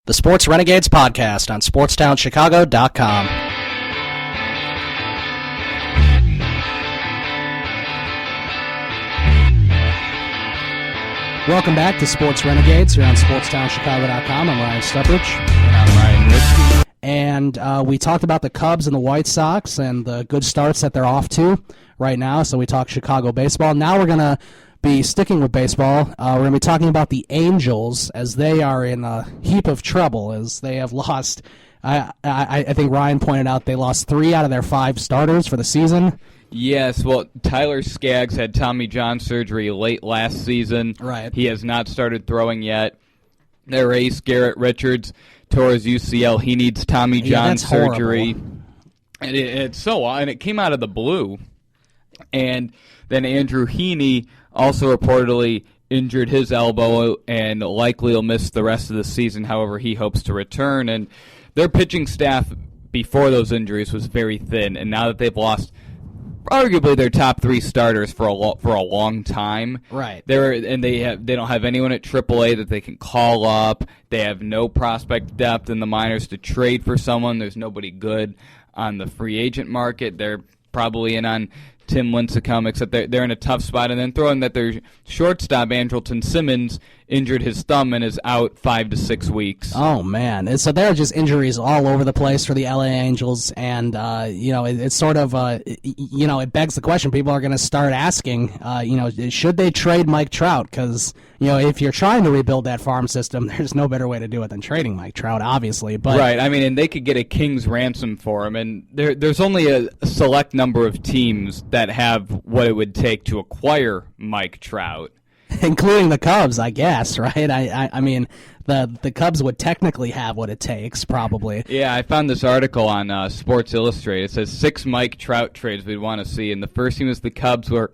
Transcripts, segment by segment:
The Sports Renegades podcast on SportsTownChicago.com. Welcome back to Sports Renegades here on SportsTownChicago.com. I'm Ryan Stuprich. And I'm Ryan Risky. And we talked about the Cubs and the White Sox and the good starts that they're off to right now. So we talked Chicago baseball. Now we're going to be sticking with baseball. We're going to be talking about the Angels as they are in a heap of trouble as they have lost. I think Ryan pointed out they lost 3 out of their 5 starters for the season. Yes, well, Tyler Skaggs had Tommy John surgery late last season. Right. He has not started throwing yet. Their ace, Garrett Richards, tore his UCL. He needs Tommy John surgery. Horrible. And it came out of the blue. And then Andrew Heaney also reportedly injured his elbow and likely will miss the rest of the season. However, he hopes to return. And their pitching staff before those injuries was very thin. And now that they've lost arguably their top 3 starters for a long time, right? They don't have anyone at AAA that they can call up. They have no prospect depth in the minors to trade for someone. There's nobody good on the free agent market. They're probably in on Tim Lincecum, except they're in a tough spot. And then throw in that their shortstop, Andrelton Simmons, injured his thumb and is out 5 to 6 weeks. Oh, man. And so there are just injuries all over the place for the LA Angels. And, it's sort of, it begs the question. People are going to start asking, should they trade Mike Trout? Because, if you're trying to rebuild that farm system, there's no better way to do it than trading Mike Trout, obviously. But right. I mean, and they could get a king's ransom for him. And there's only a select number of teams that have what it would take to acquire Mike Trout. Including the Cubs, I guess, right? I mean, the Cubs would technically have what it takes, probably. Yeah, I found this article on Sports Illustrated. It says 6 Mike Trout trades we'd want to see, and the first team was the Cubs, where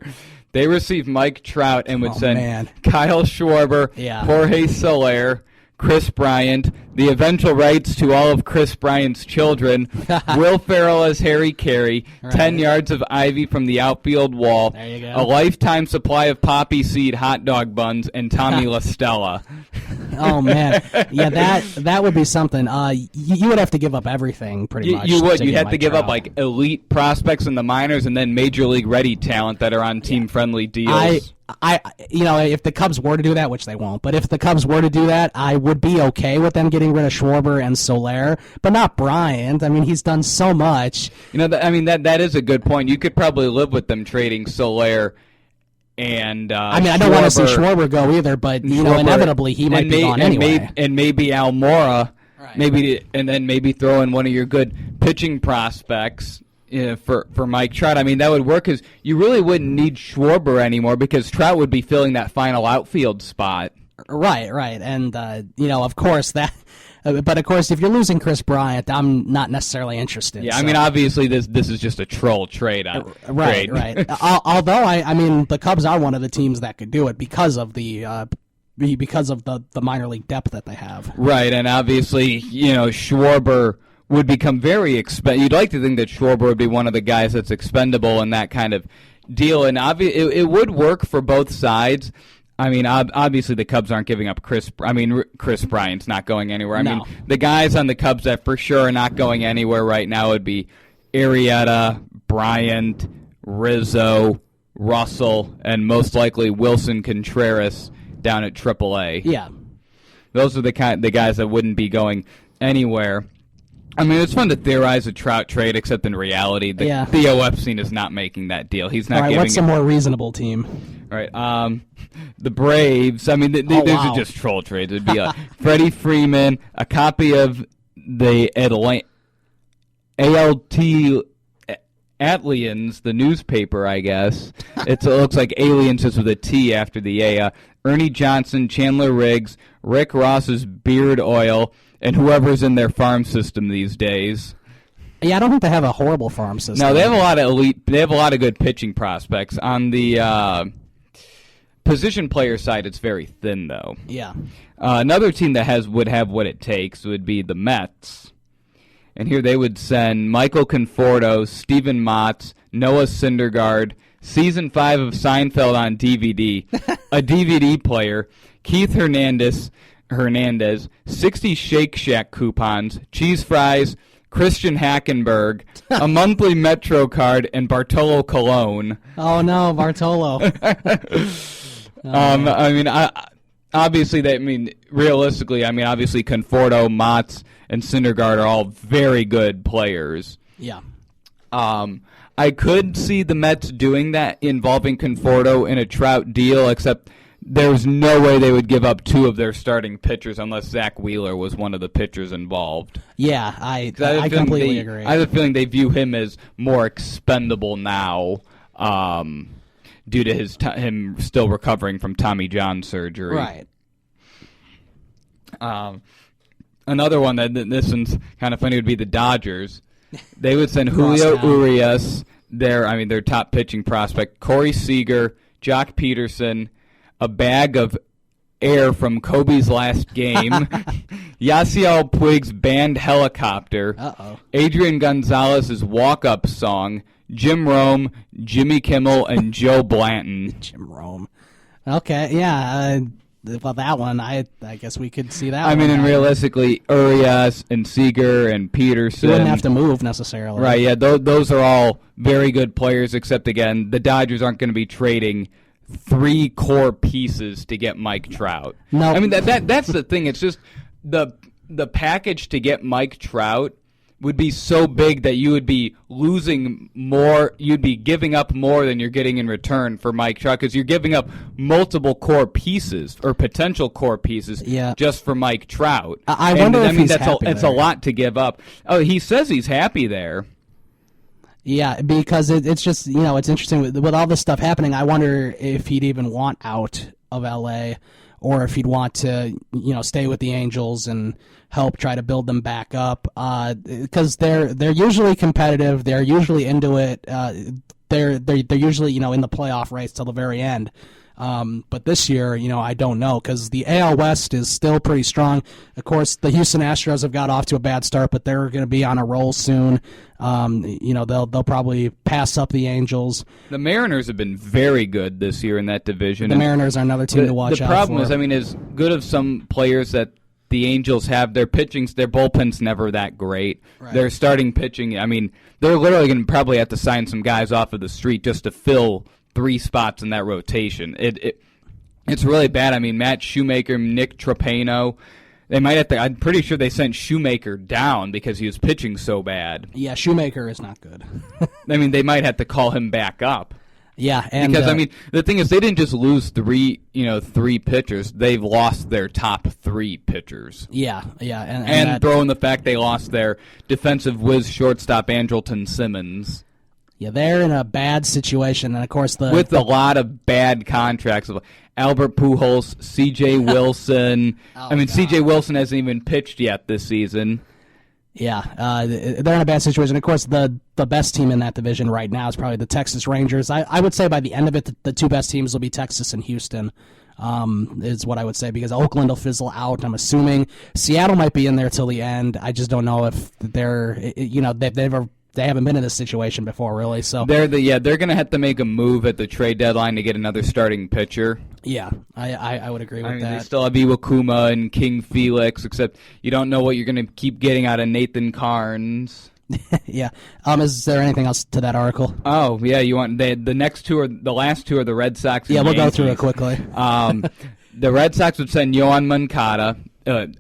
they received Mike Trout and would send Kyle Schwarber, Jorge Soler, Chris Bryant, the eventual rights to all of Chris Bryant's children, Will Ferrell as Harry Carey, right. 10 yards of ivy from the outfield wall, there you go. A lifetime supply of poppy seed hot dog buns, and Tommy La Stella. Oh, man. Yeah, that would be something. You would have to give up everything, pretty much. You would. You'd have to give up, like, elite prospects in the minors and then major league ready talent that are on team-friendly deals. If the Cubs were to do that, which they won't, but if the Cubs were to do that, I would be okay with them getting rid of Schwarber and Soler, but not Bryant. I mean, he's done so much. That is a good point. You could probably live with them trading Soler and I don't want to see Schwarber go either, but inevitably he might be gone anyway. And maybe Almora, right. maybe throw in one of your good pitching prospects. For Mike Trout. I mean, that would work because you really wouldn't need Schwarber anymore because Trout would be filling that final outfield spot. Right. And, of course, that. But, of course, if you're losing Chris Bryant, I'm not necessarily interested. Yeah, so. I mean, obviously, this is just a troll trade. Right. Although, the Cubs are one of the teams that could do it because of the minor league depth that they have. Right, and obviously, Schwarber would become very expendable. You'd like to think that Schwarber would be one of the guys that's expendable in that kind of deal, and it would work for both sides. I mean, obviously the Cubs aren't giving up Chris Bryant's not going anywhere. I mean, the guys on the Cubs that for sure are not going anywhere right now would be Arrieta, Bryant, Rizzo, Russell, and most likely Wilson Contreras down at AAA. Yeah. Those are the guys that wouldn't be going anywhere. I mean, it's fun to theorize a Trout trade, except in reality, Theo Epstein is not making that deal. He's not giving. What's a more reasonable team? All right, the Braves. I mean, these are just troll trades. It'd be Freddie Freeman, a copy of the ALT Atlians, the newspaper, I guess. It looks like aliens just with a T after the A. Ernie Johnson, Chandler Riggs, Rick Ross's beard oil, and whoever's in their farm system these days. Yeah, I don't think they have a horrible farm system. No, they have a lot of elite. They have a lot of good pitching prospects. On the position player side, it's very thin, though. Yeah. Another team that would have what it takes would be the Mets. And here they would send Michael Conforto, Steven Matz, Noah Syndergaard, Season 5 of Seinfeld on DVD, a DVD player, Keith Hernandez, Hernandez, 60 Shake Shack coupons, cheese fries, Christian Hackenberg, a monthly Metro card, and Bartolo Colon. Oh no, Bartolo. I mean, realistically, obviously Conforto, Motts, and Syndergaard are all very good players. Yeah. I could see the Mets doing that involving Conforto in a Trout deal, except there's no way they would give up two of their starting pitchers unless Zach Wheeler was one of the pitchers involved. Yeah, I completely agree. I have a feeling they view him as more expendable now due to him still recovering from Tommy John surgery. Right. Another one this one's kind of funny would be the Dodgers. They would send Julio Urias, their top pitching prospect, Corey Seager, Jock Peterson, a bag of air from Kobe's last game, Yasiel Puig's band Helicopter, Adrian Gonzalez's walk-up song, Jim Rome, Jimmy Kimmel, and Joe Blanton. Jim Rome. Okay, yeah. Well, that one, I guess we could see that one. And realistically, Urias and Seager and Peterson. You wouldn't have to move necessarily. Right, yeah, those are all very good players, except, again, the Dodgers aren't going to be trading 3 core pieces to get Mike Trout. No. That's the thing. It's just the package to get Mike Trout would be so big that you would be losing more, you'd be giving up more than you're getting in return for Mike Trout, because you're giving up multiple core pieces or potential core pieces just for Mike Trout. I wonder if he's happy it's there. a lot to give up. Oh, he says he's happy there. Yeah, because it's just, it's interesting with all this stuff happening. I wonder if he'd even want out of L.A. or if he'd want to, stay with the Angels and help try to build them back up. Because they're usually competitive. They're usually into it. They're usually, in the playoff race till the very end. But this year, I don't know, because the AL West is still pretty strong. Of course, the Houston Astros have got off to a bad start, but they're going to be on a roll soon. They'll probably pass up the Angels. The Mariners have been very good this year in that division. The Mariners are another team to watch out for. The problem is, as good of some players that the Angels have, their bullpen's never that great. Right. Their starting pitching, they're literally going to probably have to sign some guys off of the street just to fill 3 spots in that rotation. It's really bad. Matt Shoemaker, Nick Trapano, they might have to. I'm pretty sure they sent Shoemaker down because he was pitching so bad. Yeah, Shoemaker is not good. They might have to call him back up. Yeah, and because the thing is, they didn't just lose 3 pitchers. They've lost their top 3 pitchers. Yeah, and throw in the fact they lost their defensive whiz shortstop Andrelton Simmons. Yeah, they're in a bad situation, and of course with a lot of bad contracts. Albert Pujols, C.J. Wilson. C.J. Wilson hasn't even pitched yet this season. Yeah, they're in a bad situation. Of course, the best team in that division right now is probably the Texas Rangers. I would say by the end of it, the 2 best teams will be Texas and Houston. Is what I would say, because Oakland will fizzle out. I'm assuming Seattle might be in there till the end. I just don't know if they haven't been in this situation before, really. So they're going to have to make a move at the trade deadline to get another starting pitcher. Yeah, I would agree with that. They still have Iwakuma and King Felix, except you don't know what you're going to keep getting out of Nathan Carnes. Yeah. Is there anything else to that article? Oh yeah, you want the last two are the Red Sox. And we'll Yankees. Go through it quickly. The Red Sox would send Yohan Moncada,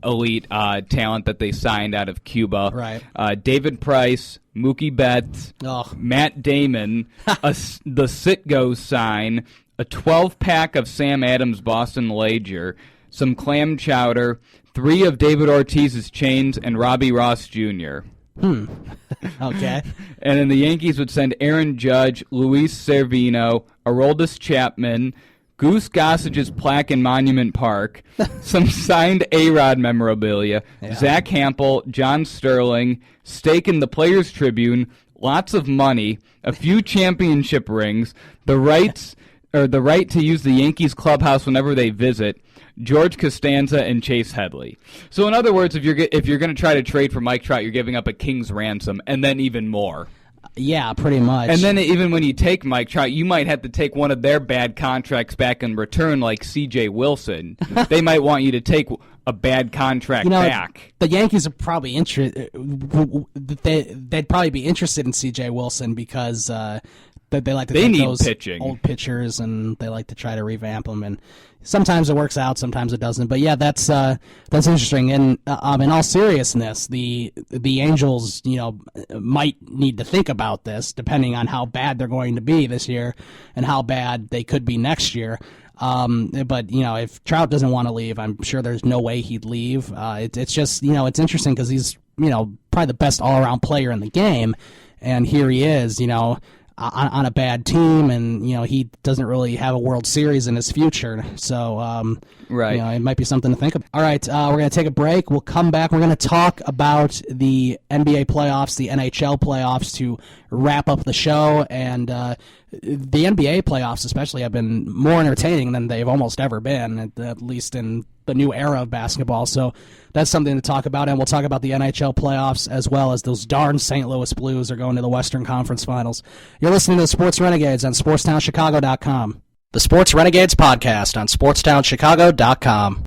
elite talent that they signed out of Cuba. Right. David Price, Mookie Betts, Matt Damon, the Sitgo sign, a 12-pack of Sam Adams Boston Lager, some clam chowder, 3 of David Ortiz's chains, and Robbie Ross Jr. Okay. And then the Yankees would send Aaron Judge, Luis Servino, Aroldis Chapman, Goose Gossage's plaque in Monument Park, some signed A-Rod memorabilia, Zach Hampel, John Sterling, stake in the Players Tribune, lots of money, a few championship rings, the right to use the Yankees clubhouse whenever they visit, George Costanza, and Chase Headley. So in other words, if you're going to try to trade for Mike Trout, you're giving up a king's ransom and then even more. Yeah, pretty much. And then even when you take Mike Trout, you might have to take one of their bad contracts back in return, like C.J. Wilson. They might want you to take a bad contract back. The Yankees are probably they'd probably be interested in C.J. Wilson because they like to take those pitching. Old pitchers and they like to try to revamp them. And sometimes it works out, sometimes it doesn't. But yeah, that's interesting. And in all seriousness, the Angels, might need to think about this depending on how bad they're going to be this year and how bad they could be next year. But if Trout doesn't want to leave, I'm sure there's no way he'd leave. It's just it's interesting because he's probably the best all around player in the game, and here he is on a bad team, and he doesn't really have a World Series in his future. So right, it might be something to think of. All right, we're going to take a break. We'll come back. We're going to talk about the NBA playoffs, the NHL playoffs to wrap up the show, and the NBA playoffs especially have been more entertaining than they've almost ever been, at least in the new era of basketball. So that's something to talk about, and we'll talk about the NHL playoffs as well as those darn St. Louis Blues are going to the Western Conference Finals. You're listening to the Sports Renegades on SportsTownChicago.com. The Sports Renegades podcast on SportsTownChicago.com.